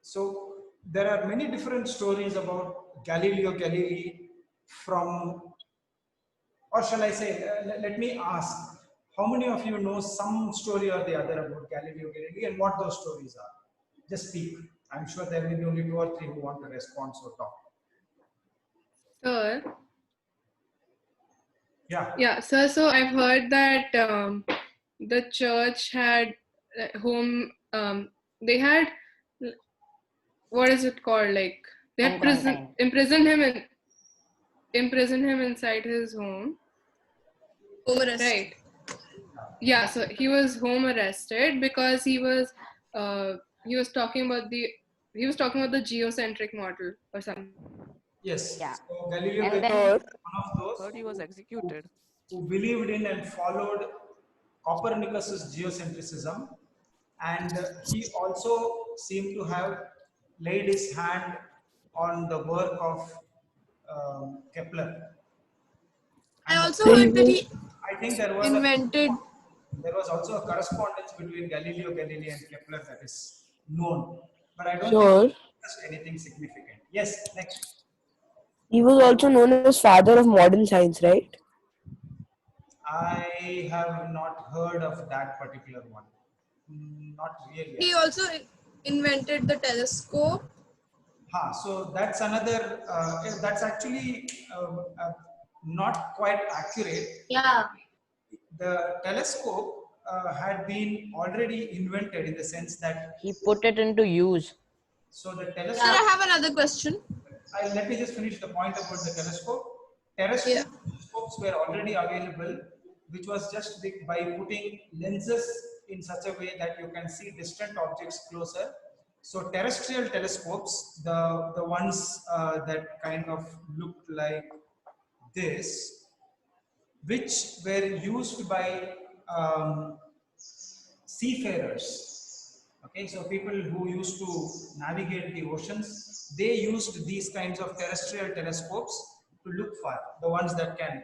So there are many different stories about Galileo Galilei from, or shall I say, let me ask, how many of you know some story or the other about Galileo Galilei and what those stories are? Just speak. I'm sure there will be only 2 or 3 who want to respond, so talk. Sir. Yeah, sir. So I've heard that the church had home. They had, what is it called? Like they had imprisoned him inside his home. Home arrest. Right. Yeah. So he was home arrested because he was talking about the geocentric model or something. yes. Yeah. So Galileo And Galilei then was one of those Third, he was executed. who believed in and followed Copernicus's geocentrism, and he also seemed to have laid his hand on the work of Kepler. I And also heard that he I think there was also a correspondence between Galileo Galilei and Kepler that is known, but I don't think it's anything significant. Yes, next. He was also known as father of modern science, right? I have not heard of that particular one. Not really. He also invented the telescope. So that's another, that's actually not quite accurate. Yeah. The telescope had been already invented in the sense that he put it into use. so the Sir, telescope. I have another question. Let me just finish the point about the telescope. Terrestrial telescopes were already available, which was just by putting lenses in such a way that you can see distant objects closer. So terrestrial telescopes, the ones that kind of looked like this, which were used by seafarers. Okay, so people who used to navigate the oceans, they used these kinds of terrestrial telescopes to look far, the ones that can,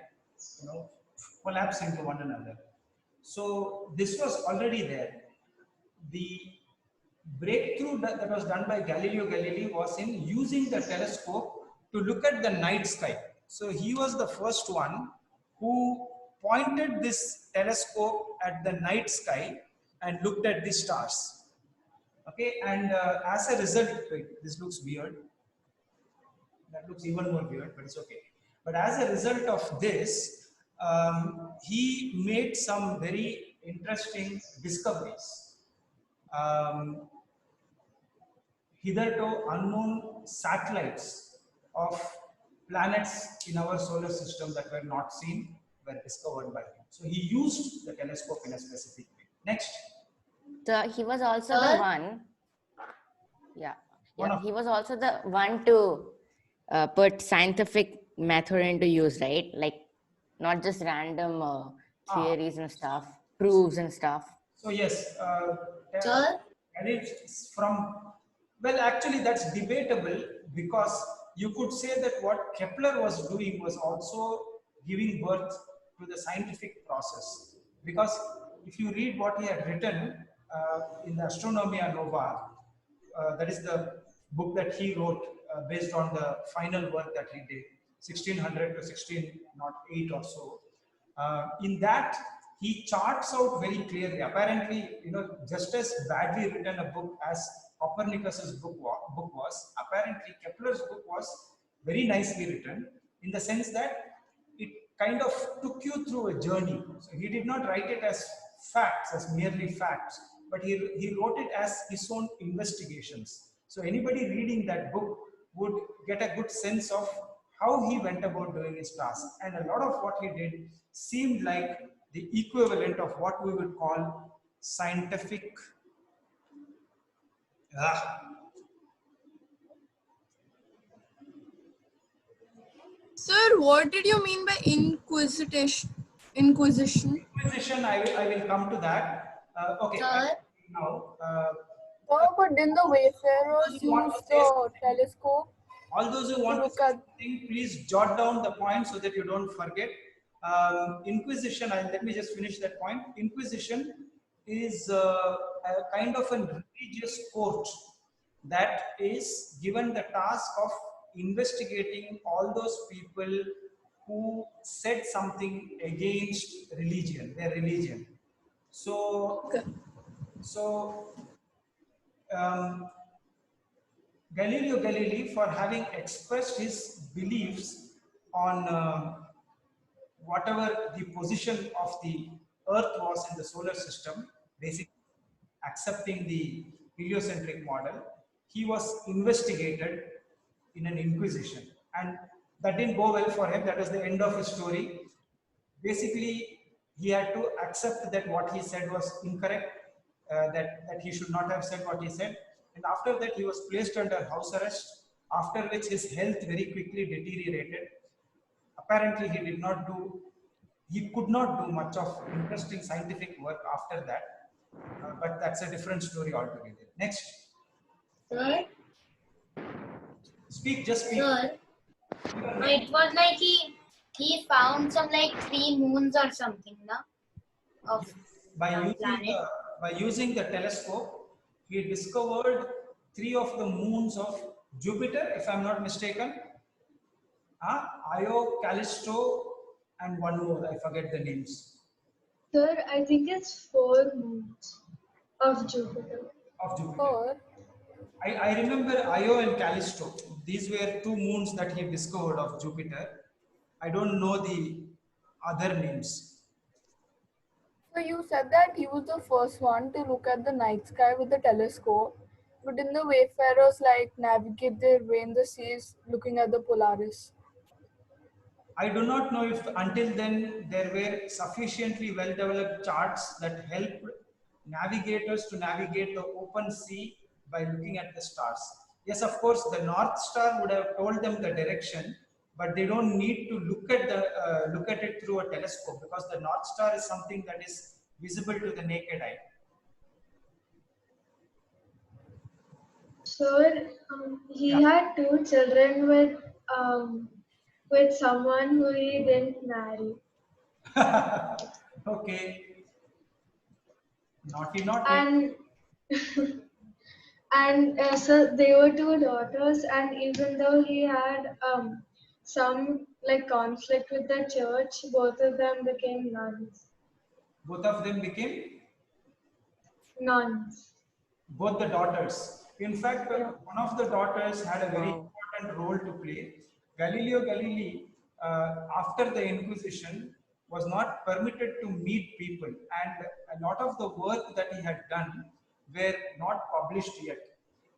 collapse into one another. So this was already there. The breakthrough that was done by Galileo Galilei was in using the telescope to look at the night sky. So he was the first one who pointed this telescope at the night sky and looked at the stars. Okay, and as a result, wait, this looks weird. That looks even more weird, but it's okay. But as a result of this, he made some very interesting discoveries. Hitherto unknown satellites of planets in our solar system that were not seen were discovered by him. So he used the telescope in a specific way. Next. So he was also the one. He was also the one to put scientific method into use, right? Like not just random theories and stuff, proofs and stuff. So yes, and it's from, well, actually that's debatable, because you could say that what Kepler was doing was also giving birth to the scientific process. Because if you read what he had written in the Astronomia Nova, that is the book that he wrote based on the final work that he did, 1600 to 1608 or so. In that, he charts out very clearly. Apparently, just as badly written a book as Copernicus's book was, apparently Kepler's book was very nicely written, in the sense that it kind of took you through a journey. So he did not write it as facts, as merely facts, but he wrote it as his own investigations. So anybody reading that book would get a good sense of how he went about doing his task. And a lot of what he did seemed like the equivalent of what we would call scientific. Sir, what did you mean by inquisition? Inquisition, I will come to that. Okay. Now. But didn't the wayfarers use the telescope? All those who want to say something, please jot down the point so that you don't forget. Inquisition, let me just finish that point. Inquisition is a kind of a religious court that is given the task of investigating all those people who said something against religion, their religion. So, Okay. so um, Galileo Galilei, for having expressed his beliefs on whatever the position of the Earth was in the solar system, basically accepting the heliocentric model, he was investigated in an inquisition. And that didn't go well for him. That was the end of his story. Basically, he had to accept that what he said was incorrect, that he should not have said what he said. And after that, he was placed under house arrest, after which his health very quickly deteriorated. Apparently, he could not do much of interesting scientific work after that. But that's a different story altogether. Next, Sir, just speak. sir, it was like he found some like 3 moons or something, na? Of By using, planet. by using the telescope, he discovered 3 of the moons of Jupiter, if I'm not mistaken. Io, Callisto, and one more, I forget the names, Sir, I think it's 4 moons of Jupiter. of Jupiter. Or I remember Io and Callisto. These were 2 moons that he discovered of Jupiter. I don't know the other names. so you said that he was the first one to look at the night sky with the telescope, but didn't the wayfarers like navigate their way in the seas looking at the Polaris? I do not know if until then there were sufficiently well developed charts that helped navigators to navigate the open sea by looking at the stars. Yes, of course, the North Star would have told them the direction, but they don't need to look at it through a telescope, because the North Star is something that is visible to the naked eye. Sir, he had 2 children with someone who he didn't marry. Okay. Naughty, naughty. And so they were 2 daughters, and even though he had some like conflict with the church, both of them became nuns. Both of them became Nuns. both the daughters. In fact, one of the daughters had a very important role to play. Galileo Galilei, after the Inquisition, was not permitted to meet people, and a lot of the work that he had done were not published yet.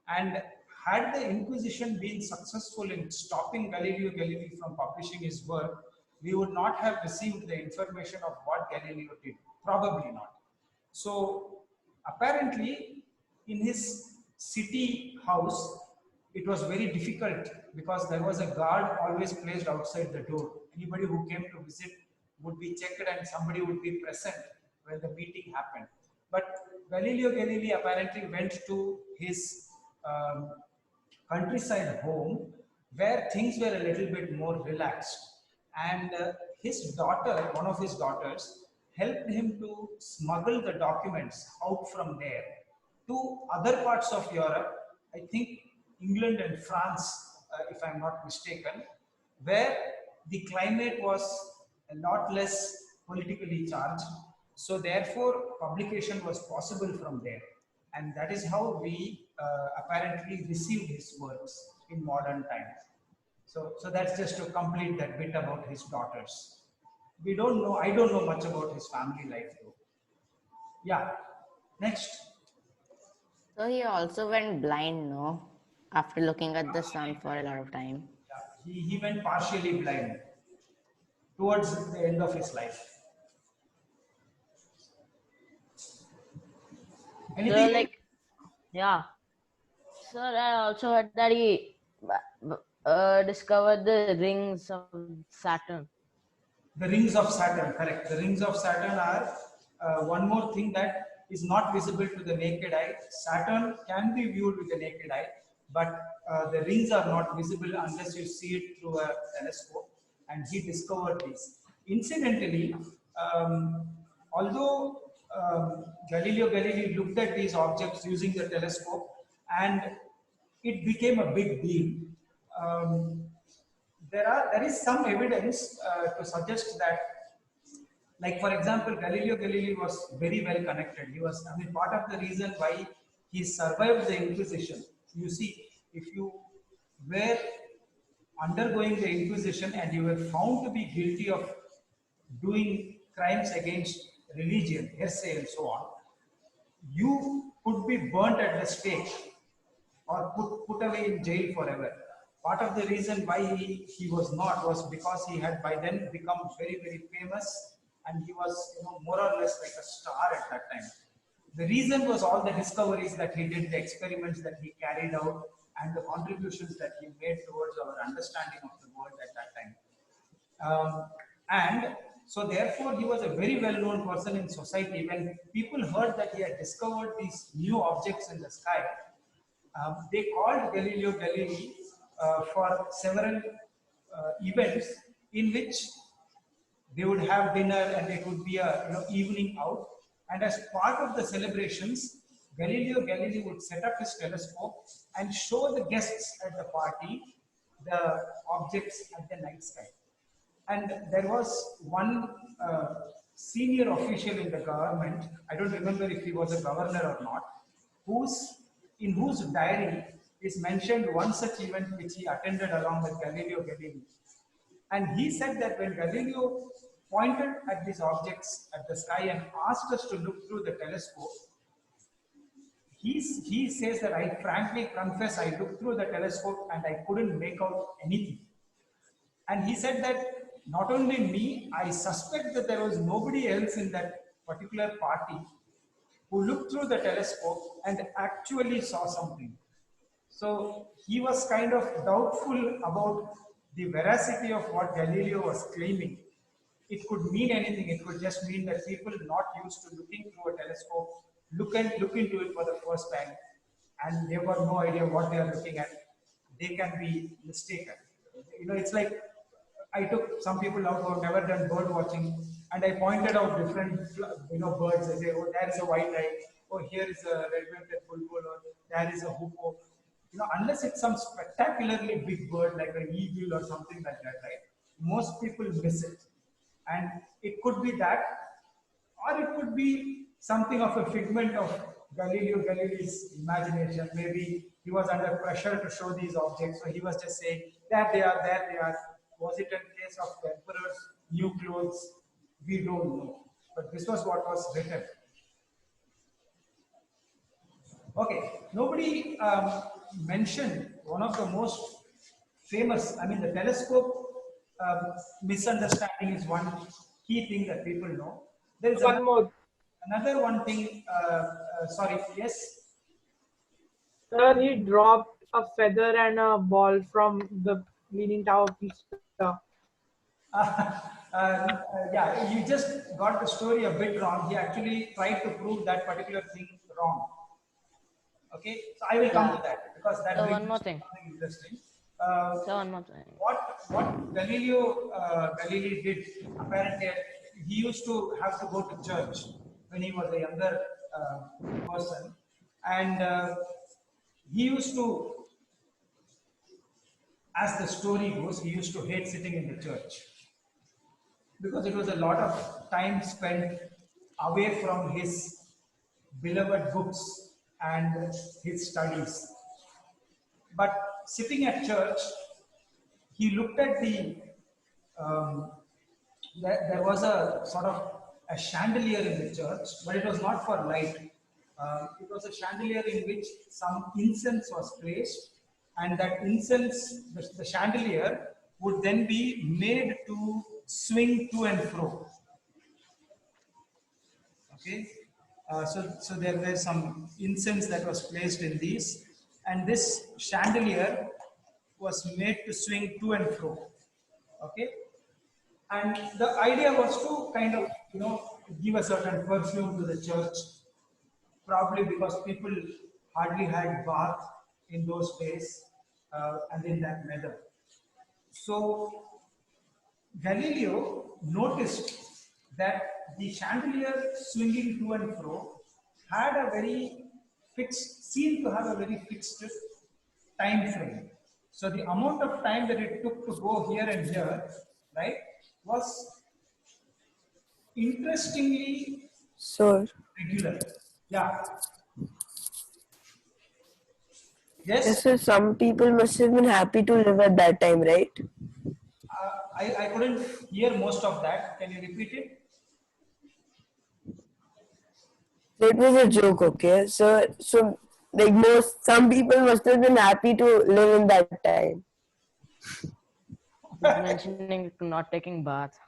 And had the Inquisition been successful in stopping Galileo Galilei from publishing his work, we would not have received the information of what Galileo did. Probably not. So apparently, in his city house, it was very difficult because there was a guard always placed outside the door. Anybody who came to visit would be checked and somebody would be present when the meeting happened. But Galileo Galilei apparently went to his countryside home where things were a little bit more relaxed. And his daughter, one of his daughters, helped him to smuggle the documents out from there to other parts of Europe, I think England and France, if I'm not mistaken, where the climate was a lot less politically charged. So therefore, publication was possible from there. And that is how we apparently received his works in modern times. So that's just to complete that bit about his daughters. We don't know, I don't know much about his family life though. Yeah, next. So he also went blind, no? After looking at the sun for a lot of time. Yeah, he went partially blind towards the end of his life. So Anything? like, yeah. Sir, I also heard that he discovered the rings of Saturn. The rings of Saturn, correct. The rings of Saturn are one more thing that is not visible to the naked eye. Saturn can be viewed with the naked eye, but the rings are not visible unless you see it through a telescope. And he discovered these. Incidentally, although Galileo Galilei looked at these objects using the telescope, and it became a big deal. Um, there is some evidence to suggest that, like for example, Galileo Galilei was very well connected. He was, I mean, part of the reason why he survived the Inquisition. You see, if you were undergoing the Inquisition and you were found to be guilty of doing crimes against religion, heresy, and so on, you could be burnt at the stake or put away in jail forever. Part of the reason why he was not was because he had by then become very, very famous, and he was, you know, more or less like a star at that time. The reason was all the discoveries that he did, the experiments that he carried out, and the contributions that he made towards our understanding of the world at that time. And so therefore he was a very well-known person in society. When people heard that he had discovered these new objects in the sky, they called Galileo Galilei for several events in which they would have dinner and it would be a, you know, evening out. And as part of the celebrations, Galileo Galilei would set up his telescope and show the guests at the party the objects at the night sky. And there was one senior official in the government, I don't remember if he was a governor or not, in whose diary is mentioned one such event which he attended along with Galileo Galilei. And he said that when Galileo pointed at these objects at the sky and asked us to look through the telescope, he says that I frankly confess I looked through the telescope and I couldn't make out anything. And he said that not only me, I suspect that there was nobody else in that particular party who looked through the telescope and actually saw something. So he was kind of doubtful about the veracity of what Galileo was claiming. It could mean anything. It could just mean that people not used to looking through a telescope look into it for the first time, and they've got no idea what they are looking at. They can be mistaken. You know, it's like I took some people out who have never done bird watching, and I pointed out different, you know, birds. I say, oh, there is a white-eye. Oh, here is a red-winged bulbul, or there is a hoopoe. You know, unless it's some spectacularly big bird like an eagle or something like that, right? Most people miss it, and it could be that, or it could be something of a figment of Galileo Galilei's imagination. Maybe he was under pressure to show these objects, so he was just saying, there they are, there they are. Was it a case of the emperor's new clothes? We don't know. But this was what was written. Okay, nobody mentioned one of the most famous, I mean, the telescope misunderstanding is one key thing that people know. There is another one thing, sorry, yes? Sir, he dropped a feather and a ball from the Leaning Tower of Pisa. Yeah, you just got the story a bit wrong. He actually tried to prove that particular thing wrong. Okay, so I will come to that because that So brings one more thing. something interesting. So one more thing. What Galileo Galilei did, apparently, he used to have to go to church when he was a younger person, and he used to, as the story goes, he used to hate sitting in the church because it was a lot of time spent away from his beloved books and his studies. But sitting at church, he looked at there was a sort of a chandelier in the church, but it was not for light. It was a chandelier in which some incense was placed, and that incense, the chandelier, would then be made to swing to and fro. Okay, so there were some incense that was placed in these, and this chandelier was made to swing to and fro. Okay, and the idea was to kind of, you know, give a certain perfume to the church, probably because people hardly had bath in those days and in that manner. So Galileo noticed that the chandelier swinging to and fro had a very fixed, seemed to have a very fixed time frame. So the amount of time that it took to go here and here, right, was interestingly Sir. regular. Yeah. Yes, Yes. sir. Some people must have been happy to live at that time, right? I couldn't hear most of that. Can you repeat it? So it was a joke, okay? So like some people must have been happy to live in that time. He's mentioning to not taking bath.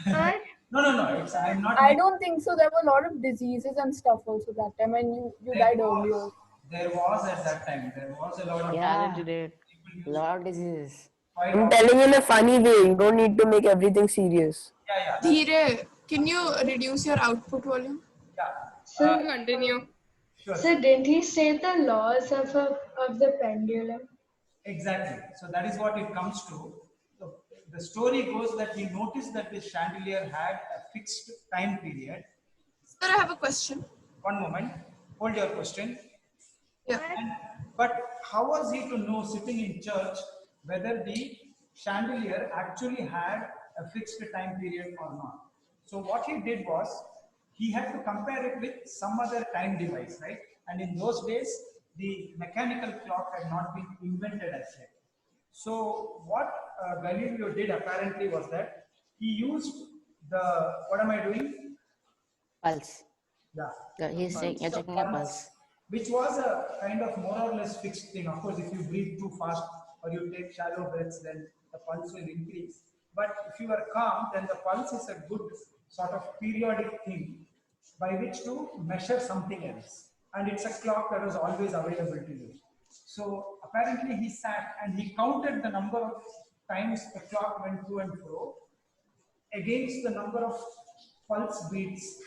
No. I'm not. I don't think so. There were a lot of diseases and stuff also that time, and you died earlier. There was at that time. There was a lot of. Yeah, Did it? lot of diseases. I'm telling in a funny way. You don't need to make everything serious. Yeah. Dheere, can you reduce your output volume? Yeah. So, Continue. Sure. so didn't he say the laws of the pendulum? Exactly. So that is what it comes to. So the story goes that he noticed that the chandelier had a fixed time period. Sir, I have a question. One moment. Hold your question. Yeah. But how was he to know sitting in church whether the chandelier actually had a fixed time period or not? So what he did was he had to compare it with some other time device, right? And in those days, the mechanical clock had not been invented as yet. So what Galileo did apparently was that he used what am I doing? Pulse. Yeah. You're checking a pulse. Which was a kind of more or less fixed thing. Of course, if you breathe too fast or you take shallow breaths, then the pulse will increase. But if you are calm, then the pulse is a good sort of periodic thing by which to measure something else. And it's a clock that was always available to you. So apparently he sat and he counted the number of times the clock went to and fro against the number of pulse beats,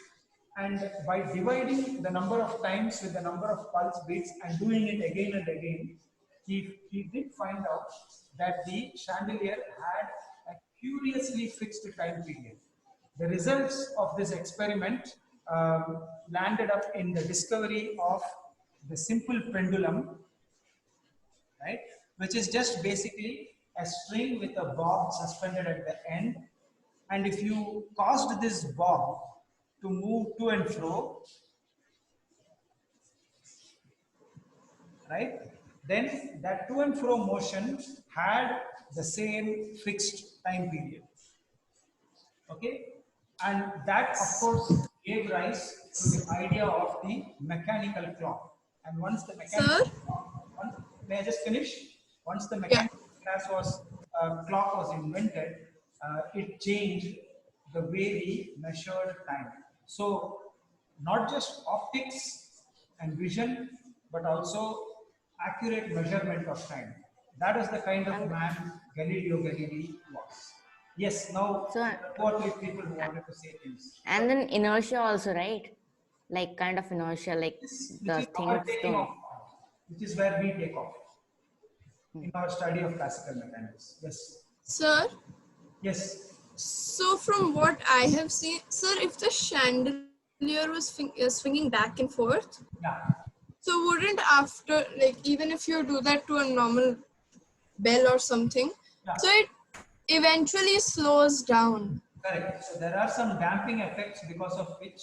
and by dividing the number of times with the number of pulse beats and doing it again and again, he did find out that the chandelier had a curiously fixed time period. The results of this experiment landed up in the discovery of the simple pendulum, right, which is just basically a string with a bob suspended at the end. And if you caused this bob to move to and fro, right, then that to and fro motion had the same fixed time period. Okay, and that of course gave rise to the idea of the mechanical clock. And once the mechanical clock, may I just finish? Once the mechanical clock was invented, it changed the way we measured time. So not just optics and vision, but also accurate measurement of time. That is the kind of man Galileo Galilei was. Yes, now what people who wanted to say things. And then inertia also, right? Like kind of inertia, like the things don't. Which is where we take off in our study of classical mechanics. Yes. Sir? Yes. So from what I have seen, sir, if the chandelier was swinging back and forth, so wouldn't after, like even if you do that to a normal bell or something, so it eventually slows down. Correct. So there are some damping effects because of which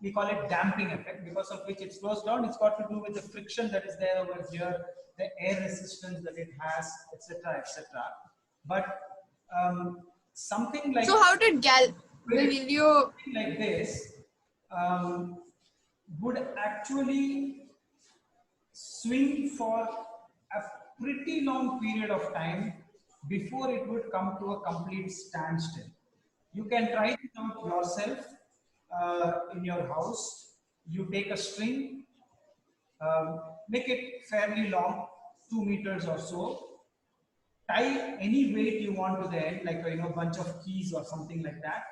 we call it damping effect, because of which it slows down. It's got to do with the friction that is there over here, the air resistance that it has, etc., etc. But something like so how did Galileo like this would actually swing for a pretty long period of time before it would come to a complete standstill. You can try it out yourself in your house. You take a string, make it fairly long, 2 meters or so, tie any weight you want to the end, like a bunch of keys or something like that.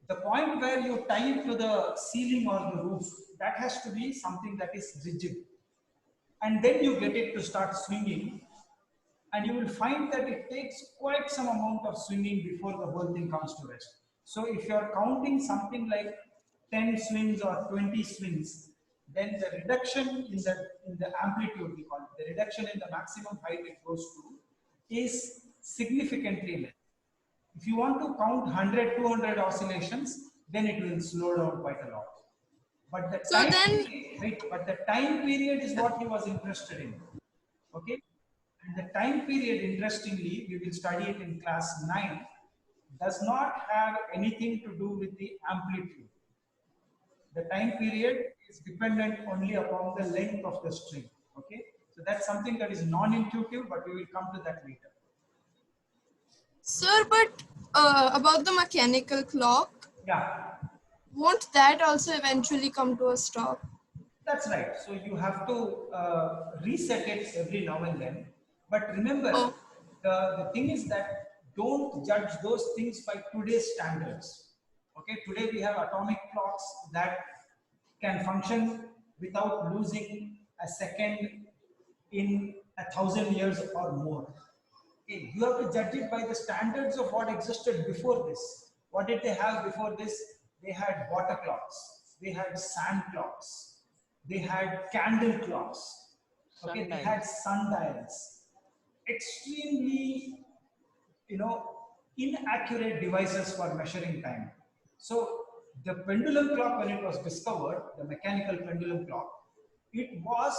The point where you tie it to the ceiling or the roof, that has to be something that is rigid. And then you get it to start swinging, and you will find that it takes quite some amount of swinging before the whole thing comes to rest. So if you're counting something like 10 swings or 20 swings, then the reduction in the amplitude, we call it, the reduction in the maximum height it goes to is significantly less. If you want to count 100, 200 oscillations, then it will slow down quite a lot. But the So time then- period, right, but the time period is what he was interested in. Okay? And the time period, interestingly, we will study it in class 9, does not have anything to do with the amplitude. The time period is dependent only upon the length of the string. Okay? So that's something that is non-intuitive, but we will come to that later. Sir, but about the mechanical clock, Yeah, won't that also eventually come to a stop? that's right. So you have to reset it every now and then. But remember, Oh. the thing is that don't judge those things by today's standards. Okay, today we have atomic clocks that can function without losing a second in 1,000 years or more. Okay, you have to judge it by the standards of what existed before this. What did they have before this? They had water clocks, they had sand clocks, they had candle clocks, okay, they had sundials. Extremely, inaccurate devices for measuring time. So the pendulum clock, when it was discovered, the mechanical pendulum clock, it was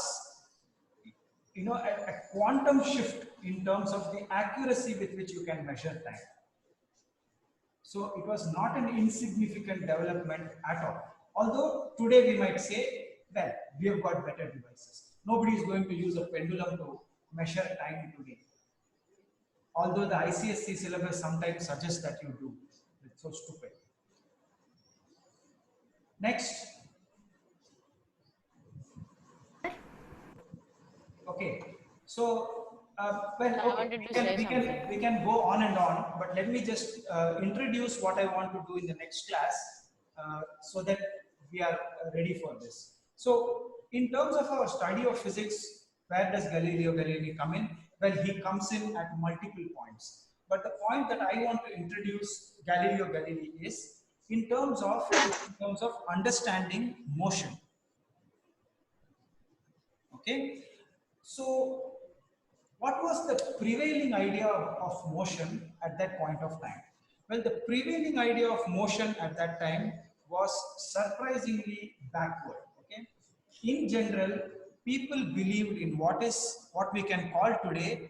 a quantum shift in terms of the accuracy with which you can measure time. So it was not an insignificant development at all. Although today we might say, well, we have got better devices. Nobody is going to use a pendulum to measure time today. Although the ICSE syllabus sometimes suggests that you do. It's so stupid. Next. Okay. So, we can go on and on, but let me just introduce what I want to do in the next class so that we are ready for this. So, in terms of our study of physics, where does Galileo Galilei come in? Well, he comes in at multiple points. But the point that I want to introduce Galileo Galilei is in terms of understanding motion. Okay? So, what was the prevailing idea of motion at that point of time? Well, the prevailing idea of motion at that time was surprisingly backward. Okay? In general, people believed in what we can call today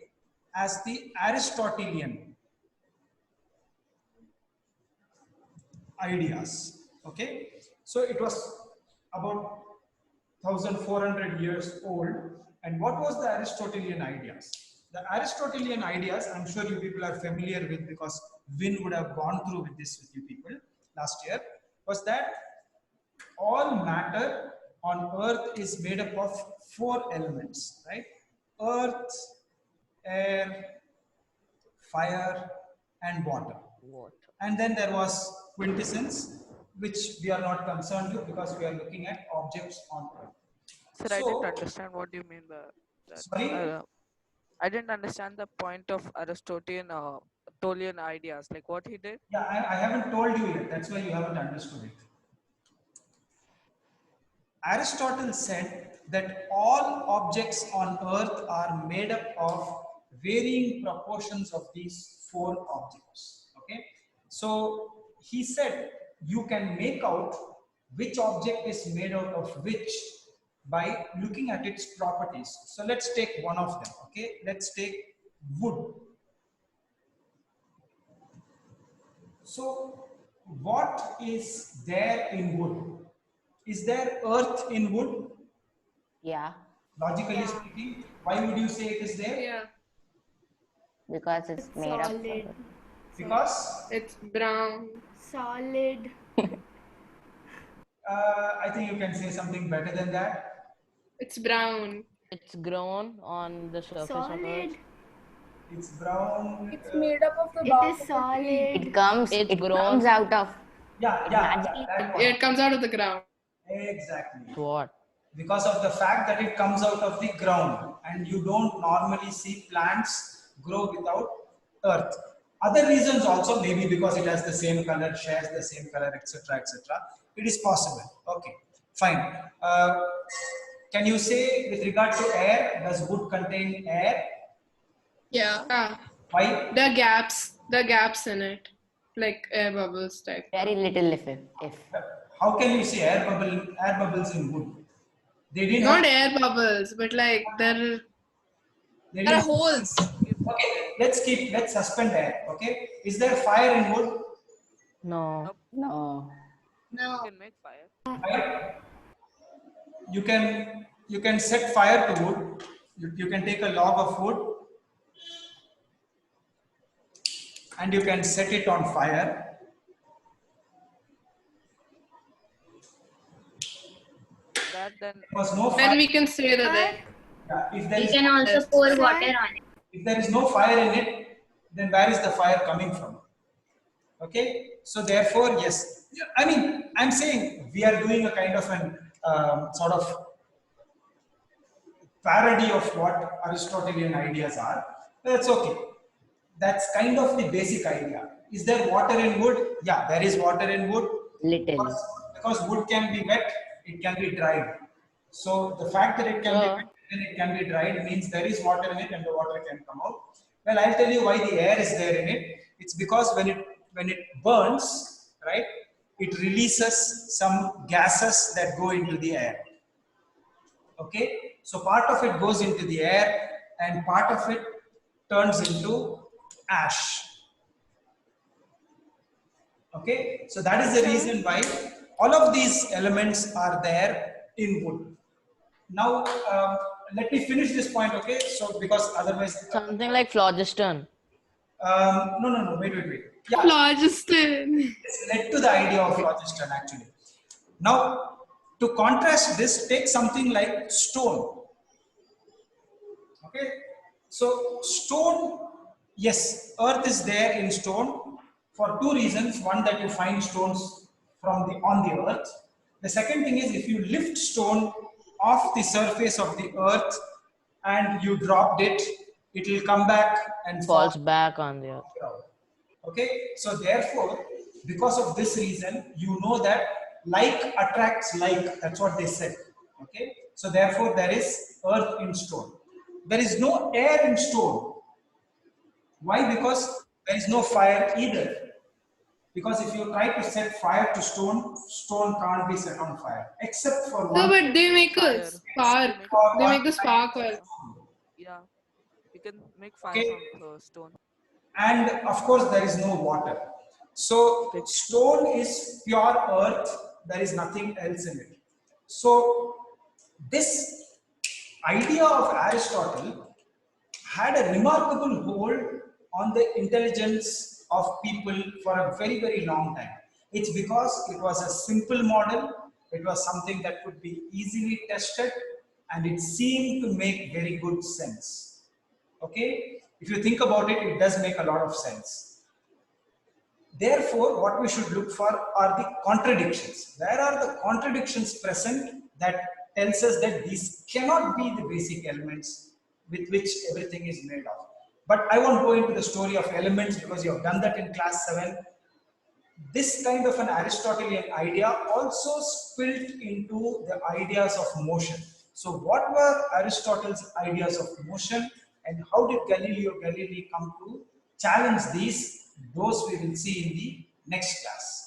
as the Aristotelian ideas. Okay? So it was about 1,400 years old. And what was the Aristotelian ideas? The Aristotelian ideas, I'm sure you people are familiar with because Vin would have gone through with this with you people last year, was that all matter on earth is made up of 4 elements, right? Earth, air, fire, and water. And then there was quintessence, which we are not concerned with because we are looking at objects on earth. Sir, I didn't understand what you mean by that. Sorry? I didn't understand the point of Aristotelian ideas, like what he did. Yeah, I haven't told you yet. That's why you haven't understood it. Aristotle said that all objects on earth are made up of varying proportions of these 4 objects. Okay, so he said you can make out which object is made out of which by looking at its properties. So let's take one of them. Okay, let's take wood. So what is there in wood? Is there earth in wood? Yeah. Logically speaking, why would you say it is there? Yeah. Because it's made up. Because? It's brown. Solid. I think you can say something better than that. It's brown. It's grown on the surface of Earth. It's brown. It's made up of the It bark is of a solid. tree. It comes out of. Yeah, it comes out of the ground. Exactly. What? Because of the fact that it comes out of the ground and you don't normally see plants grow without earth. Other reasons also, maybe because it has the same color, shares the same color, etc., etc. It is possible. Okay. Fine. Can you say with regard to air, does wood contain air? Yeah. Why? The gaps in it, like air bubbles type. Very little if. How can you say air bubbles in wood? They didn't Not have, air bubbles, but like they There are didn't, holes. okay, let's suspend air. Okay, is there fire in wood? No. No. No. You can make fire. Fire? You can set fire to wood. You can take a log of wood and you can set it on fire. That then. There was no then fire. we can say that If there You is can also pour water on it. if there is no fire in it, then where is the fire coming from? Okay, so therefore, yes. I mean, I'm saying we are doing a kind of an sort of parody of what Aristotelian ideas are. That's okay. That's kind of the basic idea. Is there water in wood? Yeah, there is water in wood. Little. Because wood can be wet, it can be dried. So the fact that it can be wet and it can be dried means there is water in it and the water can come out. Well, I'll tell you why the air is there in it. It's because when it burns, right, it releases some gases that go into the air. Okay, so part of it goes into the air and part of it turns into ash. Okay, so that is the reason why all of these elements are there in wood. Now, let me finish this point, okay? So, because otherwise... Something like phlogiston. No, wait. Yeah. phlogiston. This led to the idea of phlogiston actually. Now, to contrast this, take something like stone. Okay, so stone, yes, earth is there in stone for two reasons. One, that you find stones on the earth. The second thing is, if you lift stone off the surface of the earth and you dropped it, it will come back and Falls back on the earth. Okay, so therefore, because of this reason, you know that like attracts like. That's what they said. Okay, so therefore there is earth in stone. There is no air in stone. Why? Because there is no fire either. Because if you try to set fire to stone, stone can't be set on fire except for one. No, but they make a spark. They make the spark. Yeah, you can make fire Okay. from stone. And of course, there is no water. So stone is pure earth. There is nothing else in it. So this idea of Aristotle had a remarkable hold on the intelligence of people for a very, very long time. It's because it was a simple model. It was something that could be easily tested and it seemed to make very good sense. Okay, if you think about it, it does make a lot of sense. Therefore, what we should look for are the contradictions. Where are the contradictions present that tells us that these cannot be the basic elements with which everything is made of? But I won't go into the story of elements because you have done that in class 7. This kind of an Aristotelian idea also spilled into the ideas of motion. So what were Aristotle's ideas of motion and how did Galileo Galilei come to challenge these? Those we will see in the next class.